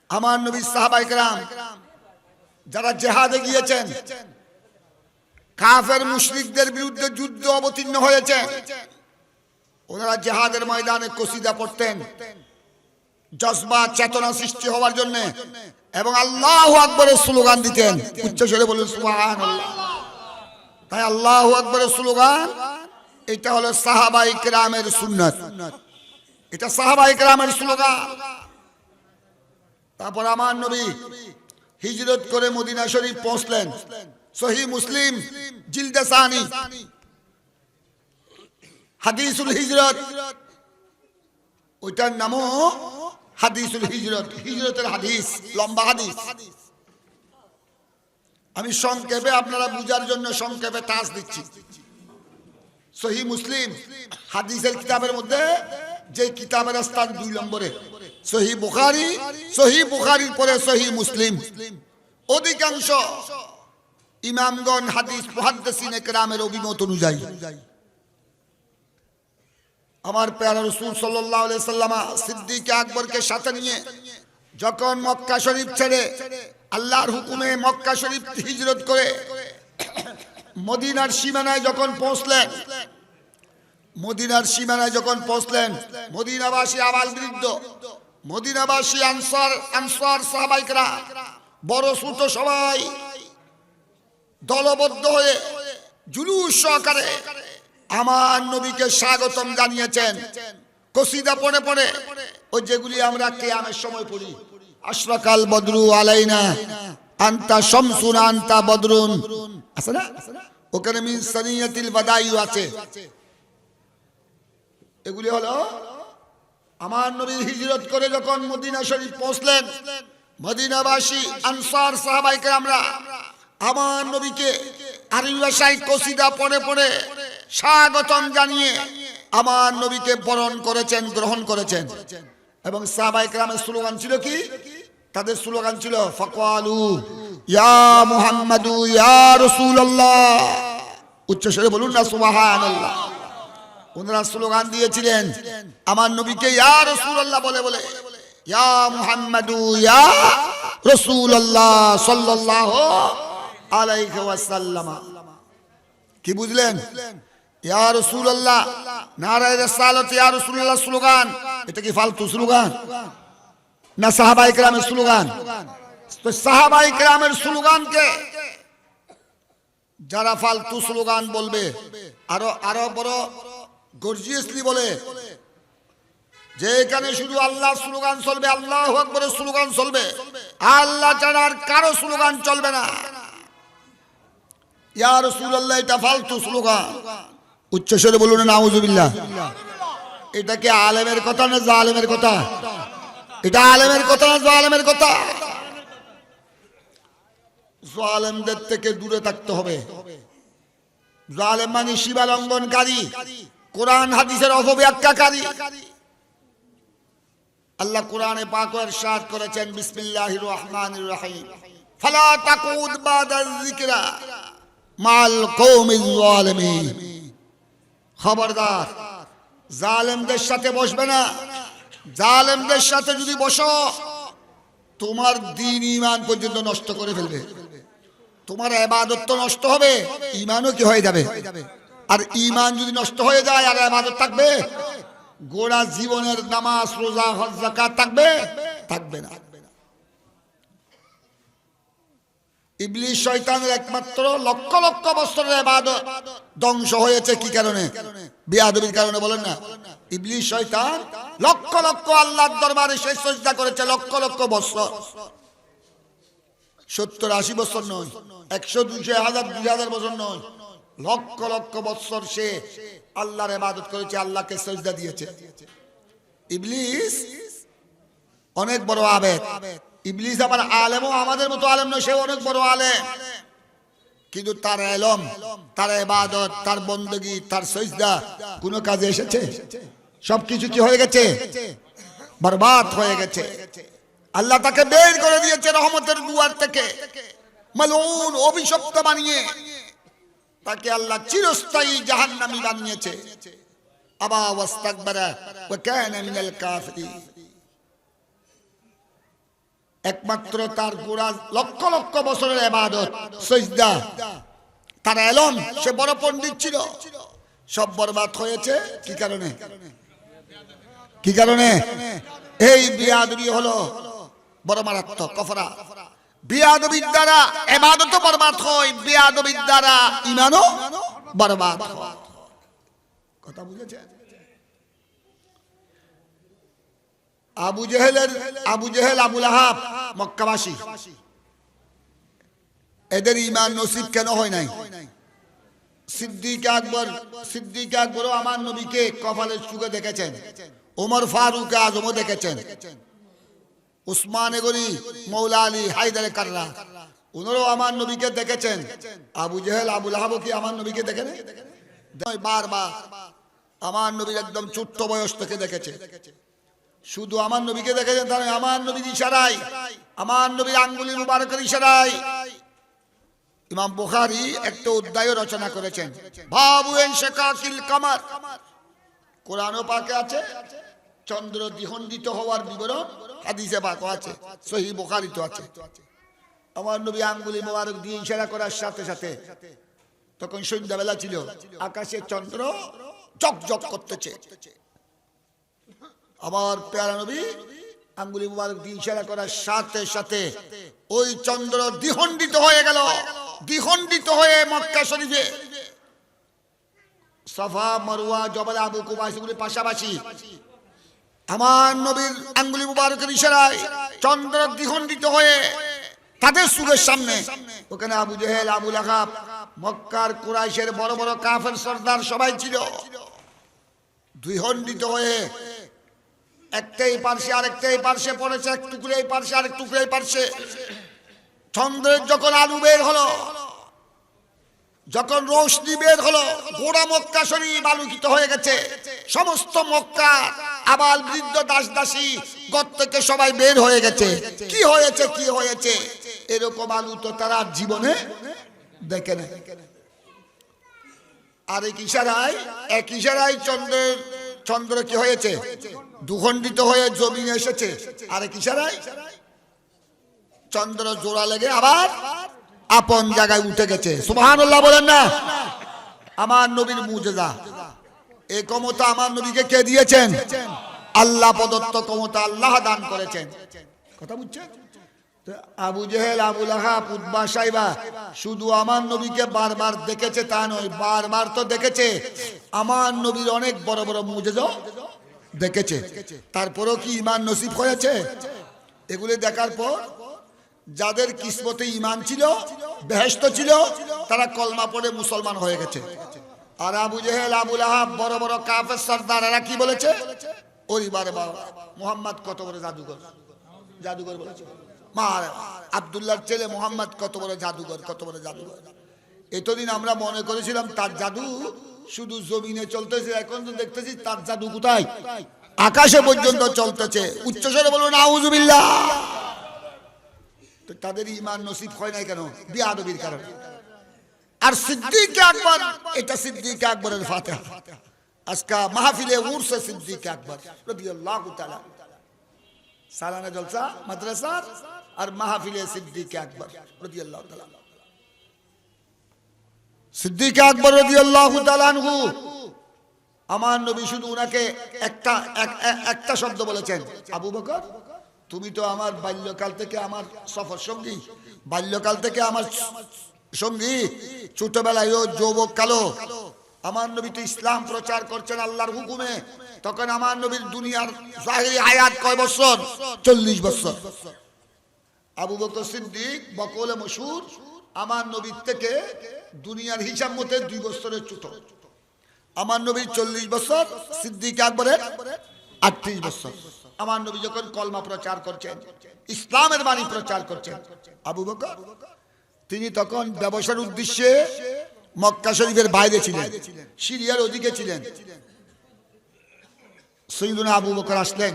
আমার নবী সাহাবায়ে কেরাম যারা জিহাদে গিয়েছেন, কাফের মুশরিকদের বিরুদ্ধে যুদ্ধ অবতীর্ণ হয়েছে, ওনারা জিহাদের ময়দানে কসিদা পড়তেন, জজবা চেতনা সৃষ্টি হওয়ার জন্য, এবং আল্লাহু আকবারের স্লোগান দিতেন। উচ্চ স্বরে বলুন সুবহানাল্লাহ। তাই আল্লাহু আকবারের স্লোগান এটা হলো সাহাবায়ে কেরামের সুন্নাত, এটা সাহাবায়ে কেরামের স্লোগান। তারপর আমার নবী হিজরত করে মদিনা শরীফ পৌঁছলেন। সহিহ মুসলিম জিলদে সানি হাদিসুল হিজরত, ওইটার নামও হাদিসুল হিজরত, হিজরতের হাদিস, লম্বা হাদিস। আমি সংক্ষেপে আপনারা বুঝার জন্য সংক্ষেপে টাচ দিচ্ছি। সহিহ মুসলিম হাদিসের কিতাবের মধ্যে যে কিতাবের স্থান 2 নম্বরে, সহিহ বুখারী, সহিহ বুখারীর পরে সহিহ মুসলিম। অধিকাংশ ইমামগণ হাদিস মুহাদ্দিসিনে কেরামের অভিমত অনুযায়ী আমার প্যারা রাসূল সাল্লাল্লাহু আলাইহি সাল্লাম সিদ্দিক আকবরকে সাথে নিয়ে যখন মক্কা শরীফ ছেড়ে আল্লাহর হুকুমে মক্কা শরীফ হিজরত করে মদিনার সীমানায় যখন পৌঁছলেন, মদিনার সীমানায় যখন পৌঁছলেন, মদিনাবাসী আবাল বৃদ্ধ, মদিনাবাসী আনসার সাহাবায়ে কেরাম বড় ছোট সবাই দলবদ্ধ হয়ে জুলুস সহকারে আমার নবীকে স্বাগতম জানিয়েছেন। কসিদা পড়ে পড়ে, ওই যেগুলি আমরা কিয়ামের সময় পড়ি, আশরাকাল বদরু আলাইনা আনতা শামসুন আনতা বদরুন, আছে না? ওখানে মিন সানিয়াতিল বাদাইউ আছে। এগুলি হলো আমার নবী হিজরত করে যখন মদিনা শরীফ পৌঁছলেন, মদিনাবাসী আনসার সাহাবায়ে কেরামরা আমার নবীকে আরবি ভাষায় কসিদা পড়ে পড়ে স্বাগতম জানিয়ে আমার নবীকে বরণ করেছেন, গ্রহণ করেছেন। এবং সাহাবায়ে কেরামের স্লোগান ছিল কি? তাদের স্লোগান ছিল ফাকালু ইয়া মুহাম্মাদু ইয়া রাসূলুল্লাহ, উচ্চ স্বরে বলুন না সুবহানাল্লাহ। ওনারা স্লোগান দিয়েছিলেন আমার নবীকে ইয়া রাসূলুল্লাহ বলে বলে, ইয়া মুহাম্মাদু ইয়া রাসূলুল্লাহ সাল্লাল্লাহু আলাইহি ওয়াসাল্লাম। কি বুঝলেন? ইয়া রাসূলুল্লাহ, নারায়ে রিসালাত ইয়া রাসূলুল্লাহ স্লোগান, এটা কি ফালতু স্লোগান না সাহাবায়ে কেরামের স্লোগান? তো সাহাবায়ে কেরামের স্লোগানকে যারা ফালতু স্লোগান বলবে, আরো বড় গর্জিয়াসলি বলে যে এখানে শুধু আল্লাহ স্লোগান চলবে, আল্লাহু আকবারের স্লোগান চলবে, আল্লাহ ছাড়া আর কারো স্লোগান চলবে না, ইয়া রাসূলুল্লাহ এটা ফালতু স্লোগান। উচ্চ স্বরে বলুন নাউযুবিল্লাহ। এটা কি আলেমের কথা না জালেমের কথা? এটা আলেমের কথা না জালেমের কথা? জালেমদের থেকে দূরে থাকতে হবে। জালেম মানে সীমালঙ্ঘনকারী, কোরআন হাদিসের অপব্যাখ্যাকারী। আল্লাহ কোরআনে পাক ইরশাদ করেছেন বিসমিল্লাহির রহমানির রহিম, ফালা তাকুদ বাদা যিকরা মাল কওমিজ যালিমিন। খবরদার, জালেমদের সাথে বসবে না। জালেমদের সাথে যদি বসো তোমার দ্বীন ঈমান পর্যন্ত নষ্ট করে ফেলবে, তোমার ইবাদত তো নষ্ট হবে, ঈমানও কি হয়ে যাবে। আর ঈমান যদি নষ্ট হয়ে যায় আর ইবাদত থাকবে, গোড়া জীবনের নামাজ রোজা হজ যাকাত থাকবে? থাকবে না। ইবলিস শয়তানের একমাত্র লক্ষ লক্ষ বছরের ইবাদত ধ্বংস হয়েছে কি কারণে? বেয়াদবির কারণে। বলেন না, ইবলিস শয়তান লক্ষ লক্ষ আল্লাহর দরবারে সে সিজদা করেছে লক্ষ লক্ষ বছর, 70-80 বছর নয়, 100, 200, 1000, 2000 বছর নয়, লক্ষ লক্ষ বছর সে আল্লাহর ইবাদত করেছে, আল্লাহকে সিজদা দিয়েছে। ইবলিস অনেক বড় আবেদ। ইবলিস আবার আলেমও আমাদের মতো আলেম নয়, সে অনেক বড় আলেম, কিন্তু তার ইলম, তার ইবাদত, তার বندگی, তার সিজদা কোনো কাজে এসেছে? সবকিছু কি হয়ে গেছে? বরবাদ হয়ে গেছে। আল্লাহ তাকে বের করে দিয়েছে রহমতের দুয়ার থেকে, মালউন অভিশপ্ত বানিয়ে তাকে আল্লাহ চিরস্থায়ী জাহান্নামী বানিয়েছে। আবা ওয়াস্তাকবারা ওয়া কানা মিনাল কাফিরিন। একমাত্র তার গোড়া লক্ষ লক্ষ বছরের ইবাদত, সিজদা, তার ইলম, সে বড় পণ্ডিত ছিল, সব বরবাদ হয়েছে কি কারণে? কি কারণে? এই বিয়াদবি হলো বড় মারাত্মক কফরা। বিয়াদবির দ্বারা ইবাদতও বরবাদ হয়, বিয়াদবির দ্বারা ঈমানও বরবাদ হয়। কথা বুঝেছেন? আবু জেহেল, আবু লাহাব মক্কাবাসী, এদের ঈমান নসিব কেন হয় নাই? সিদ্দিক আকবরও আমার নবীকে কপালের চুকে দেখেছেন, ওমর ফারুক আজমও দেখেছেন, উসমানে গনি, মৌলা আলী, হায়দারে কাররা, ওনারাও আমার নবীকে দেখেছেন। আবু জেহেল, আবু লাহাব কি আমার নবীকে দেখেন? বারবার আমার নবীর একদম ছোট্ট বয়স থেকে দেখেছে। শুধু আমার নবীকে দেখেছেন তার আমার নবীর ইশারায়, আমার নবীর আঙ্গুলির মুবারকের ইশারায় ইমাম বুখারী একটা অধ্যায় রচনা করেছেন, বাবু ইনশিকাকিল কামার। কোরআন পাকে আছে চন্দ্র দ্বিখণ্ডিত হওয়ার বিবরণ, হাদিসে পাকে আছে, সহিহ বুখারীতে আছে। আমার নবী আঙ্গুলি মোবারক দিয়ে ইশারা করার সাথে সাথে তখন সন্ধ্যাবেলা ছিল, আকাশে চন্দ্র ঝকঝক করতেছে। আমার প্যারা নবী আঙ্গুলি মুবারক দিয়ে ইশারা করার সাথে সাথে ওই চন্দ্র দ্বিখণ্ডিত হয়ে গেল। দ্বিখণ্ডিত হয়ে মক্কা শরীফে সাফা, মারওয়া, জবল আবু কুবাইস এগুলি পাশাপাশি আমার নবীর আঙ্গুলি মুবারকের ইশারায় চন্দ্র দ্বিখণ্ডিত হয়ে তাদের সুরের সামনে ওখানে আবু জেহেল, আবু লাহাব, মক্কার কুরাইশের বড় বড় কাফের সর্দার সবাই ছিল। দ্বিখণ্ডিত হয়ে একটাই পার্শ্বে আরেকটাই পার্শ্বে পড়েছে, এক টুকরে এই পার্শ্বে আরেক টুকরে এই পার্শ্বে। চন্দ্রের যখন আলু বের হলো, যখন রোশনি বের হলো, গোড়া মক্কা শরীফ আলোকিত হয়ে গেছে। সমস্ত মক্কা আবাল বৃদ্ধ দাস দাসী গর্ত থেকে সবাই বের হয়ে গেছে। কি হয়েছে, কি হয়েছে? এরকম আলু তো তারা জীবনে দেখে না। আর এক ইশারায় চন্দ্র কি হয়েছে? দুখণ্ডিত হয়ে জমিনে এসেছে। আর এক ইশারায় চন্দ্র জোড়া লেগে আবার আপন জায়গায় উঠে গেছে। সুবহানাল্লাহ বলেন না? আমার নবীর মুজিজা। এই ক্ষমতা আমার নবীকে কে দিয়েছেন? আল্লাহ প্রদত্ত ক্ষমতা, আল্লাহ দান করেছেন। কথা বুঝছেন? আবু জেহেল, আবু লাহাব, উতবা, সাইবা শুধু আমার নবীকে বারবার দেখেছে তা নয়, বারবার তো দেখেছে আমার নবীর অনেক বড় বড় মুজিজা দেখেছে। তারপরেও কি ঈমান নসিব হয়েছে? এগুলি দেখার পর যাদের কিসমতে ঈমান ছিল, বেহেশত ছিল, তারা কলমা পড়ে মুসলমান হয়ে গেছে। আর আবু জেহেল, আবু লাহাব বড় বড় কাফের সর্দার, এরা কি বলেছে? ওরে বাবা, মুহাম্মদ কত বড় জাদুঘর, জাদুঘর বলেছে। আব্দুল্লাহর ছেলে মুহাম্মদ কত বড় জাদুঘর, কত বড় জাদুঘর। এতদিন আমরা মনে করেছিলাম তার জাদু শুধু জমিনে চলতেছে, এখন তো দেখতেছি তার জাদু কোথায়? আকাশে পর্যন্ত চলতেছে। উচ্চস্বরে বলুন আউযুবিল্লাহ। তো তাদের ঈমান নসিব হয় নাই কেন? বিআদবির কারণে। আর সিদ্দিক আকবর, এটা সিদ্দিক আকবরের ফাতিহা। আজকে মাহফিলে উরসে সিদ্দিক আকবর রাদিয়াল্লাহু তাআলা, সালানা জলসা মাদ্রাসার আর মাহফিলে সিদ্দিক আকবর রাদিয়াল্লাহু তাআলা। সিদ্দিক আকবর রাদিয়াল্লাহু তাআলা আনহু, আমার নবী শুধু উনাকে একটা শব্দ বলেছেন, আবু বকর তুমি তো আমার বাল্যকাল থেকে আমার সফর সঙ্গী, বাল্যকাল থেকে আমার সঙ্গী, ছোটবেলায় যুবক কালো আমার নবী তো ইসলাম প্রচার করছেন আল্লাহর হুকুমে। তখন আমার নবীর দুনিয়ার জাহিরি হায়াত কয় বছর? 40 বছর। আবু বকর সিদ্দিক বকলে মশহুর, আমার নবীর থেকে দুনিয়ার হিসাব মতে 2 বছরের ছোট। আমার নবীর 40 বছর, সিদ্দিক আকবরের 38 বছর। আমার নবী যখন কলমা প্রচার করছেন, ইসলামের বাণী প্রচার করছেন, আবু বকর তিনি তখন ব্যবসার উদ্দেশ্যে মক্কা শরীফের বাইরে ছিলেন, সিরিয়ার ওদিকে ছিলেন। সাইয়্যিদুনা আবু বকর আসলেন।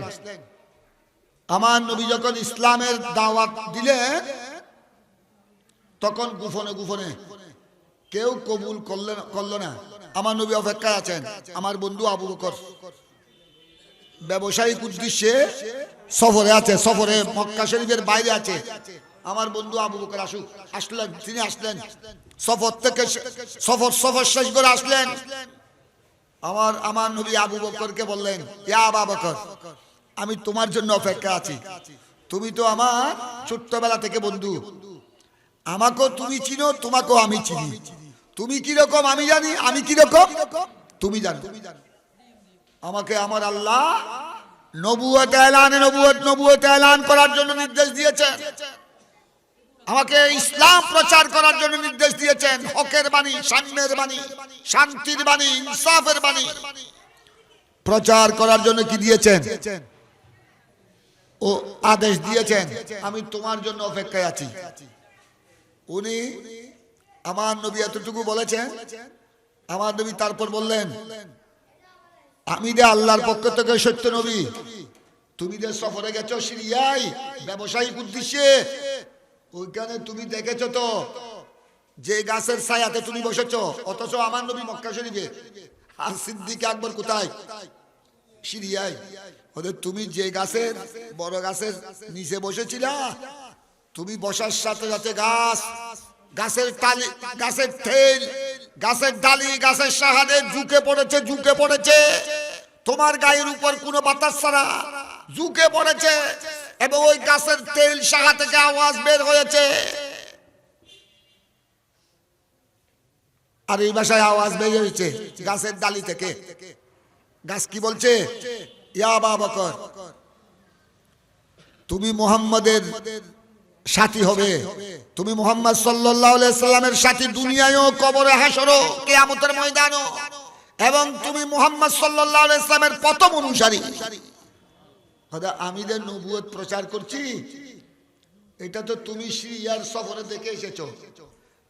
আমার নবী যখন ইসলামের দাওয়াত দিলেন তখন গোপনে গোপনে, কেউ কবুল করলো না। আমার নবী অপেক্ষায় আছেন। আমার বন্ধু আবু বকর ব্যবসায়িক উদ্দেশ্যে সফরে আছে, সফরে মক্কা শরীফের বাইরে আছে। আমার বন্ধু আবু বকর আসলেন, তিনি আসলেন সফর থেকে, সফর শেষ করে আসলেন। আমার নবী আবু বকরকে বললেন, ইয়া আবু বকর, আমি তোমার জন্য অপেক্ষা আছি। তুমি তো আমার ছোট্টবেলা থেকে বন্ধু, আমাকেও তুমি চিনো, তোমাকেও আমি চিনি। তুমি কিরকম আমি জানি, আমি কিরকম তুমি জানো। আমাকে আমার আল্লাহ নবুয়ত এলান করার জন্য নির্দেশ দিয়েছেন। আমাকে ইসলাম প্রচার করার জন্য নির্দেশ দিয়েছেন। হকের বাণী, সাম্যের বাণী, শান্তির বাণী, ইনসাফের বাণী প্রচার করার জন্য কি দিয়েছেন? ও আদেশ দিয়েছেন, আমি তোমার জন্য অপেক্ষায় আছি। উনি আমার নবী এতটুকু বলেছেন। আমার নবী তারপর বললেন, আমি যে আল্লাহর পক্ষ থেকে সত্য নবী, তুমি যে সফরে গেছো সিরিয়ায় ব্যবসায়িক উদ্দেশ্যে, ওইখানে তুমি দেখেছো তো যে গাছের ছায়াতে তুমি বসেছো, অথচ আমার নবী মক্কা শরীফে, আর সিদ্দিক আকবর কোথায়? সিরিয়ায়। ওদের তুমি যে গাছের, বড় গাছের নিচে বসেছিলা, তুমি বসার সাথে সাথে গাছ, গাছের টালি, গাছের থেল, গাছের ডালি, গাছের সাহায্যে ঝুঁকে পড়েছে, ঝুঁকে পড়েছে। তোমার গায়ের উপর কোনো বাতাস ছাড়া ঝুঁকে পড়েছে, এবং ওই গাছের তেল শাখা থেকে আওয়াজ বের হয়েছে। আর এই ভাষায় আওয়াজ বের হয়েছে গাছের ডালি থেকে। গাছ কি বলছে? ইয়া আবু বকর, তুমি মুহাম্মাদের সাথী হবে, তুমি মুহাম্মদ সাল্লাল্লাহু আলাইহি সাল্লামের সাথী দুনিয়ায়ও, কবরে, হাসরও, কিয়ামতের ময়দানও, এবং তুমি মুহাম্মদ সাল্লাল্লাহু আলাইহি সাল্লামের প্রথম অনুসারী। আমি যে নবুয়ত প্রচার করছি, এটা তো তুমি সিরিয়ার সফরে দেখে এসেছো,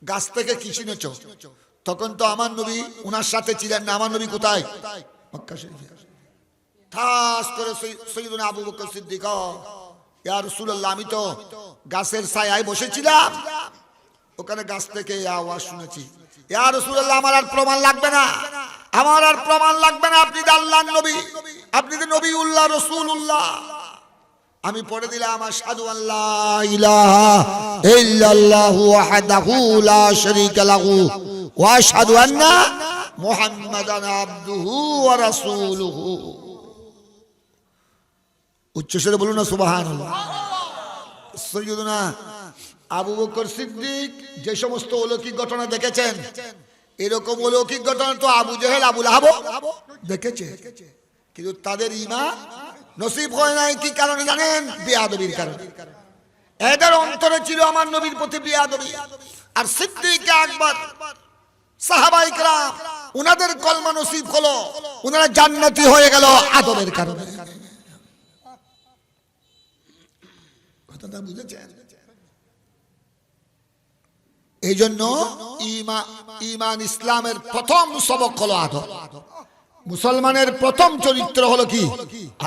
গাছ থেকে কি শুনেছো? তখন তো আমার নবী উনার সাথে ছিলেন না। আমার নবী কোথায়? মক্কা শরীফে। ঠাস করে সাইয়্যিদুনা আবু বকর সিদ্দিক, ইয়া রাসূলুল্লাহ, আমি তো গাছের ছায়ায় বসেছিলাম, ওখানে গাছ থেকে আওয়াজ শুনেছি। ইয়া রাসূলুল্লাহ, আমার আর প্রমাণ লাগবে না, আমার আর প্রমাণ লাগবে না, আপনি তো আল্লাহর নবী, আপনি তো নবিউল্লাহ, রাসূলুল্লাহ। আমি পড়ে দিলাম, আশহাদু আল্লা ইলাহা ইল্লাল্লাহু ওয়াহদাহু লা শারীকা লাহু ওয়া আশহাদু আন্না মুহাম্মাদান আবদুহু ওয়া রাসূলুহু। উচ্চস্বরে বলুন না সুবহানাল্লাহ। সাইয়্যিদুনা আবু বকর সিদ্দিক যে সমস্ত অলৌকিক ঘটনা দেখেছেন, এরকম অলৌকিক ঘটনা তো আবু জেহেল, আবু লাহাব দেখেছে, কিন্তু তাদের ঈমান নসিব হয় নাই। কি কারণে জানেন? বেয়াদবির কারণে। এদের অন্তরে ছিল আমার নবীর প্রতি বেয়াদবি। আর সিদ্দিক আকবর, সাহাবায়ে কেরাম, উনাদের কলমা নসিব হলো, উনারা জান্নাতি হয়ে গেল আদবের কারণে। কথাটা বুঝেছেন? এই জন্য ঈমান ইসলামের প্রথম সবক হলো আদব। মুসলমানের প্রথম চরিত্র হলো কি?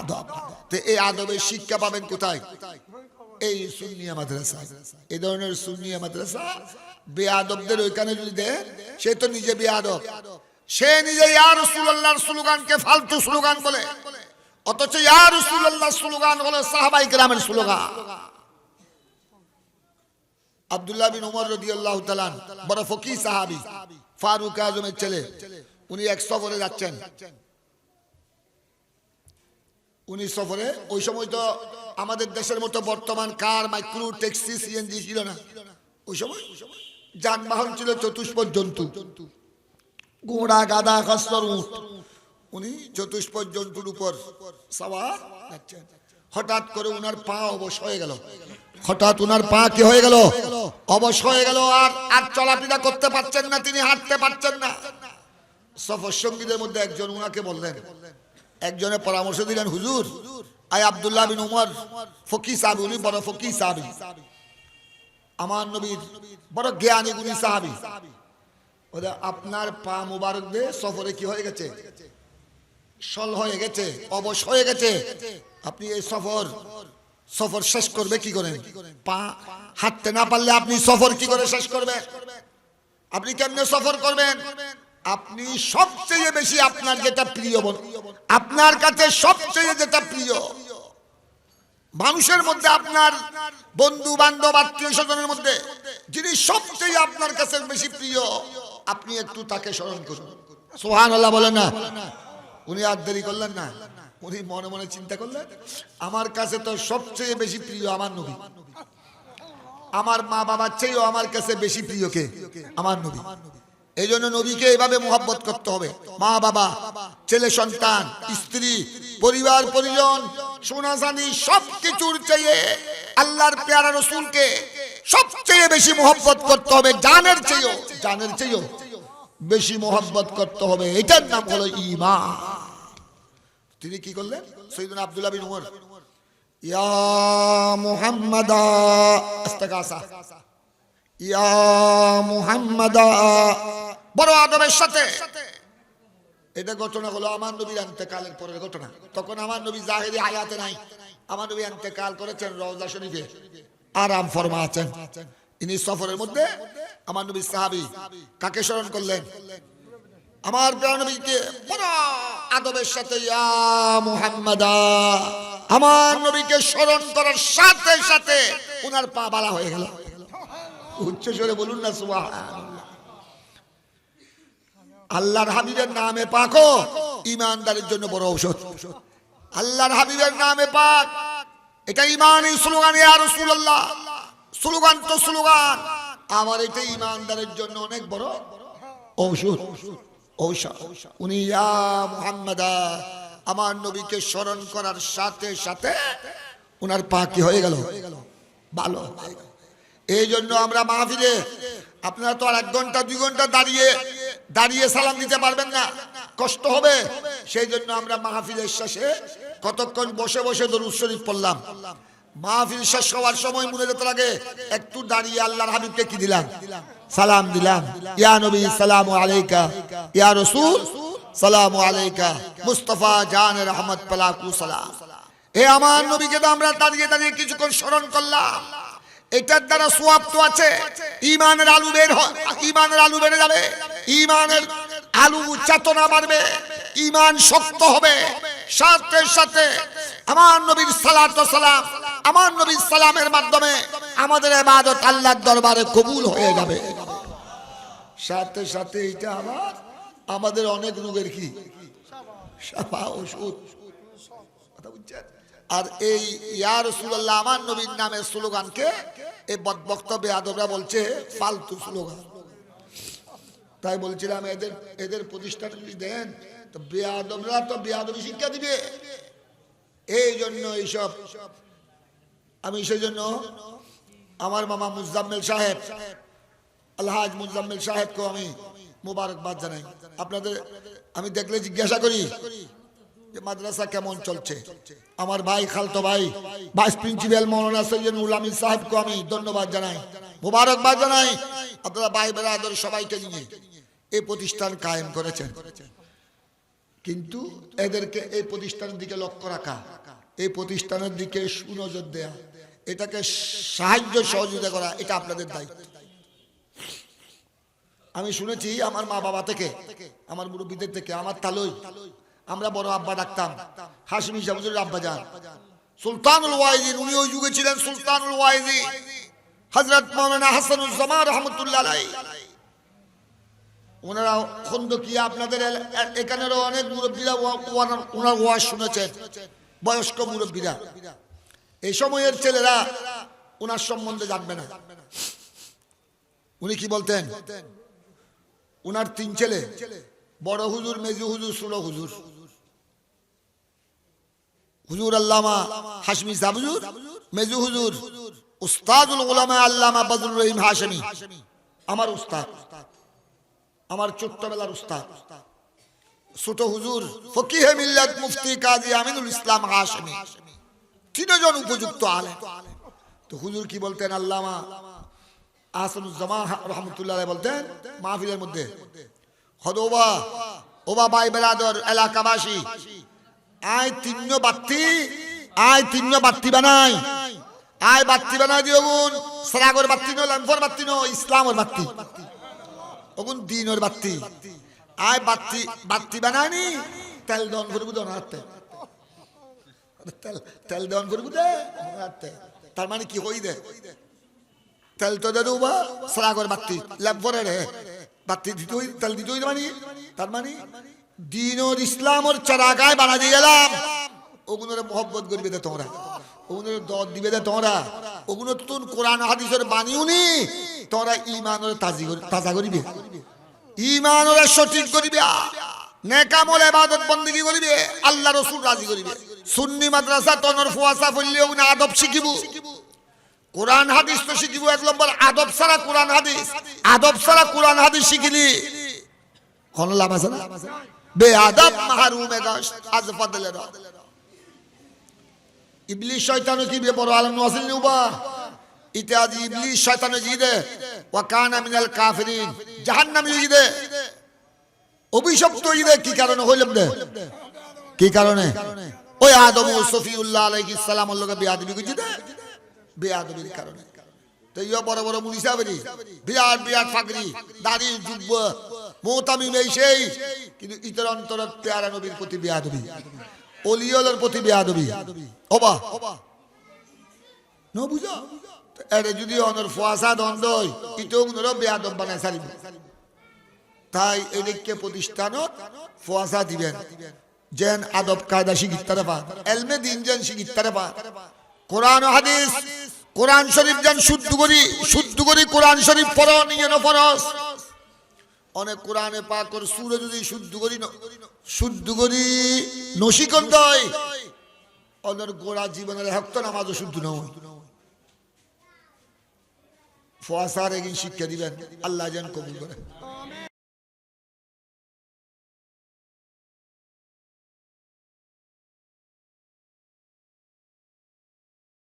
আদব। তো এই আদবের শিক্ষা পাবেন কোথায়? এই সুন্নিয়া মাদ্রাসা। এই ধরনের সুন্নিয়া মাদ্রাসা বেয়াদবদের ওইখানে যদি দেয়, সে তো নিজে বেয়াদব, সে নিজে ইয়া রাসূলুল্লাহর স্লোগানকে ফালতু স্লোগান বলে, অথচ ইয়া রাসূলুল্লাহর স্লোগান হলো সাহাবায়ে কেরামের স্লোগান। আব্দুল্লাহ বিন উমর রাদিয়াল্লাহু তাআলা বড় ফকিহ সাহাবী, ফারুক আজমের ছেলে, উনি এক সফরে যাচ্ছেন। উনি সফরে, ওই সময় তো আমাদের দেশের মতো বর্তমান কার, মাইক্রো, ট্যাক্সি, সিএনজি ছিল না। ওই সময় যানবাহন ছিল চতুষ্পদ জন্তু, ঘোড়া, গাধা, খচ্চর, উট। উনি চতুষ্পদ জন্তুর উপর সওয়ার যাচ্ছেন। হঠাৎ করে উনার পা অবশ হয়ে গেল। হঠাৎ উনার পা কি হয়ে গেল? অবশ হয়ে গেল। আর চলাফেরা করতে পারছেন না, তিনি হাঁটতে পারছেন না। সফর সঙ্গীদের মধ্যে একজন উনাকে বললেন, একজনে পরামর্শ দিলেন, হুজুর, আই আব্দুল্লাহ বিন উমর ফকিহ সাহাবী, উনি বড় ফকিহ সাহাবী, আমার নবীর বড় জ্ঞানী গুণী সাহাবী, ওদের আপনার পা মুবারক দিয়ে সফরে কি হয়ে গেছে? শল হয়ে গেছে, অবশ হয়ে গেছে। আপনি এই সফর শেষ করবে কি করেন? পা হাঁটতে না পারলে আপনি সফর কি করে শেষ করবেন? আপনি কেমনে সফর করবেন? আপনি সবচেয়ে বেশি আপনার যেটা প্রিয়, আপনার কাছে সবচেয়ে যেটা প্রিয় মানুষের মধ্যে, আপনার বন্ধু বান্ধব আত্মীয় স্বজনের মধ্যে যিনি সবচেয়ে আপনার কাছে বেশি প্রিয়, আপনি একটু তাকে স্মরণ করুন। সুবহানাল্লাহ বলেন না? উনি আর দেরি করলেন না, উনি মনে মনে চিন্তা করলেন, আমার কাছে তো সবচেয়ে বেশি প্রিয় আমার নবী, আমার মা বাবার চেয়েও আমার কাছে বেশি প্রিয় কে? আমার নবী। এই জন্য নবীকে এইভাবে মোহাব্বত করতে হবে। মা বাবা, ছেলে সন্তান, স্ত্রী, পরিবার পরিজন, সোনা চাঁদি সবকিছুর চেয়ে আল্লাহর পেয়ারা রাসূলকে সবচেয়ে বেশি মোহব্বত করতে হবে, জানের চেয়েও বেশি মোহব্বত করতে হবে। এটার নাম হলো ঈমান। তিনি কি করলেন? সৈয়দনা আব্দুল্লাহ বিন উমর, ইয়া মুহাম্মাদা ইস্তাগাসা, ইয়া মুহাম্মাদা, বড় আদবের সাথে। এটা ঘটনা হলো আমার নবীর ইন্তেকালের পরের ঘটনা। তখন আমার নবী জাহেরি হায়াতে নাই, আমার নবী ইন্তেকাল করেছেন রওজা শরীফে আরাম ফরমা আছেন। ইনি সফরের মধ্যে আমার নবী সাহাবী কাকে স্মরণ করলেন? আমার প্রিয় নবীকে বড় আদবের সাথে ইয়া মুহাম্মাদা, আমার নবীকে স্মরণ করার সাথে সাথে ওনার পা বালা হয়ে গেল। উচ্চ স্বরে বলুন না সুবহানাল্লাহ। আল্লাহর হাবিবের নামে পাকও ঈমানদারের জন্য বড় ঔষধ। আল্লাহর হাবিবের নামে পাক, এটা ঈমানি স্লোগান। ইয়া রাসূলুল্লাহ, স্লোগান তো স্লোগান, আমার এটা ঈমানদারের জন্য অনেক বড় ঔষধ। উনি ইয়া মুহাম্মাদা, আমার নবীকে স্মরণ করার সাথে সাথে ওনার পা কি হয়ে গেল? ভালো। এই জন্য আমরা মাহফিলে, আপনারা তো আর 1 ঘন্টা 2 ঘন্টা দাঁড়িয়ে সালাম দিতে পারবেন না, কষ্ট হবে। সেই জন্য আমরা মাহফিলের শেষে কতক্ষণ বসে বসে দরুদ শরীফ পড়লাম। মাহফিল শেষ হওয়ার সময় মনে যেতে লাগে একটু দাঁড়িয়ে আল্লাহর হাবিবকে কি দিলাম? সালাম দিলাম। ইয়া নবী সালামু আলাইকা, ইয়া রাসূল সালামু আলাইকা, মুস্তাফা জান রহমত পালাকু সালাম। এ আমার নবীকে তো আমরা দাঁড়িয়ে দাঁড়িয়ে কিছুক্ষণ স্মরণ করলাম। এটার দ্বারা সওয়াব তো আছে। ঈমানের আলু বেড়ে যাবে, ঈমানের আলু চেতনা বাড়বে, ঈমান শক্ত হবে। সাথে সাথে আমার নবীর সালাত ও সালাম, আমার নবীর সালামের মাধ্যমে আমাদের ইবাদত আল্লাহর দরবারে কবুল হয়ে যাবে। সাথে সাথে এটা আবার আমাদের অনেক রোগের কি শাফা ওষুধ। কথা বুঝছেন? আর এই ইয়া রাসূলুল্লাহ আমার নবীর নামের স্লোগানকে এই বক্তব্যে আদবরা বলছে ফালতু স্লোগান। তাই বলছিলাম এদের প্রতিষ্ঠান যদি দেন তো বেয়াদবরা তো বেয়াদবি শিক্ষা দিবে। এই জন্য এইসব, আমি সেই জন্য আমার মামা মুজাম্মেল সাহেব, আলহাজ মুজাম্মেল সাহেবকে আমি মোবারকবাদ জানাই। আপনাদের আমি দেখলে জিজ্ঞাসা করি যে মাদ্রাসা কেমন চলছে। আমার ভাই, খালতো ভাই, ভাইস প্রিন্সিপাল মৌলানা সৈয়দ উলামি সাহেবকে আমি ধন্যবাদ জানাই, মোবারকবাদ জানাই। আপনারা ভাই বেরাদর সবাইকে নিয়ে এই প্রতিষ্ঠান কায়েম করেছেন। কিন্তু এদেরকে এই প্রতিষ্ঠানের দিকে লক্ষ্য রাখা, এই প্রতিষ্ঠানের দিকে সুনজর দেয়া, এটাকে সাহায্য সহযোগিতা করা, এটা আপনাদের দায়িত্ব। আমি শুনেছি আমার মা বাবা থেকে, আমার মুরব্বীদের থেকে, আমার তালই আমরা বড় আব্বা ডাকতাম, হাশমি শাহ হুজুরের আব্বা যান সুলতানুল ওয়াইজিন। উনি ওই যুগে ছিলেন সুলতানুল ওয়াইজি হযরত মাওলানা হাসানুজ্জামান রাহমাতুল্লাহ আলাইহি। ওনারা খন্দকিয়া, আপনাদের এখানেরও অনেক মুরব্বীরা ওনার ওয়াজ শুনেছেন, বয়স্ক মুরব্বীরা। এই সময়ের ছেলেরা ওনার সম্বন্ধে জানবে না। উনি কি বলতেন? ওনার 3 ছেলে, বড় হুজুর, মেজু হুজুর, ছোট হুজুর। হুজুর আল্লামা হাশমি সাহেব হুজুর, মেজু হুজুর উস্তাদুল উলামা আল্লামা বদরুর রহিম হাশমি, আমার উস্তাদ, আমার ছোট্টবেলার উস্তাদ। ছোট হুজুর ফকিহে মিল্লাত মুফতি কাজী আমিনুল ইসলাম হাশমি, 3 জন উপযুক্ত আলেম। তো হুজুর কি বলতেন? আল্লামা আহসানুজ্জামান রহমতুল্লাহ আলাইহি বলতেন মাহফিলের মধ্যে, হদোবা ওবা ভাই বেরাদর এলাকাবাসী, আয় 3 বাত্তি বানাই, আয় বাত্তি বানাই দিও গুণ সারাগর বাত্তি নো, ল্যাম্পর বাত্তি নো, ইসলামের বাত্তি ওগুন দিনের বাত্তি। আয় বাত্তি বানাইনি, তেল দন করবো দনাতে, তেল দন করবো দে। তার মানে কি হই দে? তেল তো দে দেবো সারাগর বাত্তি, ল্যাম্পরে রে বাত্তি দিতে, তেল দিতে হই। তার মানে দিনের ইসলামের চারাগায় বানা দিয়ে গেলাম। ওগুলোর মোহব্বত করবে দে তোমরা, ওগুলোর দর দিবে দে তোমরা, ওগুলো তো কোরআন হাদিসের বাণীও নি। তোমরা ঈমানের তাজা করিবে, ঈমানের সঠিক করিবে, নেক আমল ইবাদত বندگی করিবে, আল্লাহ রাসূল রাজি করিবে। সুন্নি মাদ্রাসা তনর ফুয়াসা পড়লে ওগুলো আদব শিখিব, কোরআন হাদিস তো শিখিব, এক নম্বর আদব ছাড়া কোরআন হাদিস, আদব ছাড়া কোরআন হাদিস শিখিলি কোন লাভ আছে না? বেআদব মাহরুমে গাশ আজ ফাদলে রা। ইবলিস শয়তান কি বে বড় আলম ওয়াসিল নিউবা ইত্যাদি ইবলিস শয়তান জিদে ওয়া কানা মিনাল কাফিরিন, জাহান্নামী জিদে অভিশপ্ত জিদে। কি কারণে হইলাম দে? কি কারণে? ওই আদম ও সফিউল্লাহ আলাইহিস সালাম এর লগে বেয়াদবি কইছে দে, বেয়াদবির কারণে। তো ইয়া বড় বড় মুনি সাহেবরি বিরাট বিরাট ফাকরি দাড়ি জুব্ব মোতামিম এই সেই, কিন্তু ইতর অন্তর পেয়ারা নবীর প্রতি বেয়াদবি, ওলিয়ুল্লাহর প্রতি বেয়াদবি। ওবা ন বুঝা এরে যদি অনর ফুয়াসা দ্বন্দ্বই ইতো উনর বেয়াদব বানায় সারিব। তাই এদিকে প্রতিষ্ঠানত ফুয়াসা দিবেন যেন আদব কায়দা শিখিতারে পা, এলমে দিন যেন শিখিতারে পা, কোরআন ও হাদিস কোরআন শরীফ যেন শুদ্ধ করি কোরআন শরীফ পড়ো নিয়ে ফরজ। অনেক কোরআনে পাক করে সূরা যদি শুদ্ধ করি নসিকন দেয়, অনর গোড়া জীবনের হক তো নামাজও শুদ্ধ নয়। ফুয়াসার একদিন শিক্ষা দিবেন, আল্লাহ যেন কবুল করে।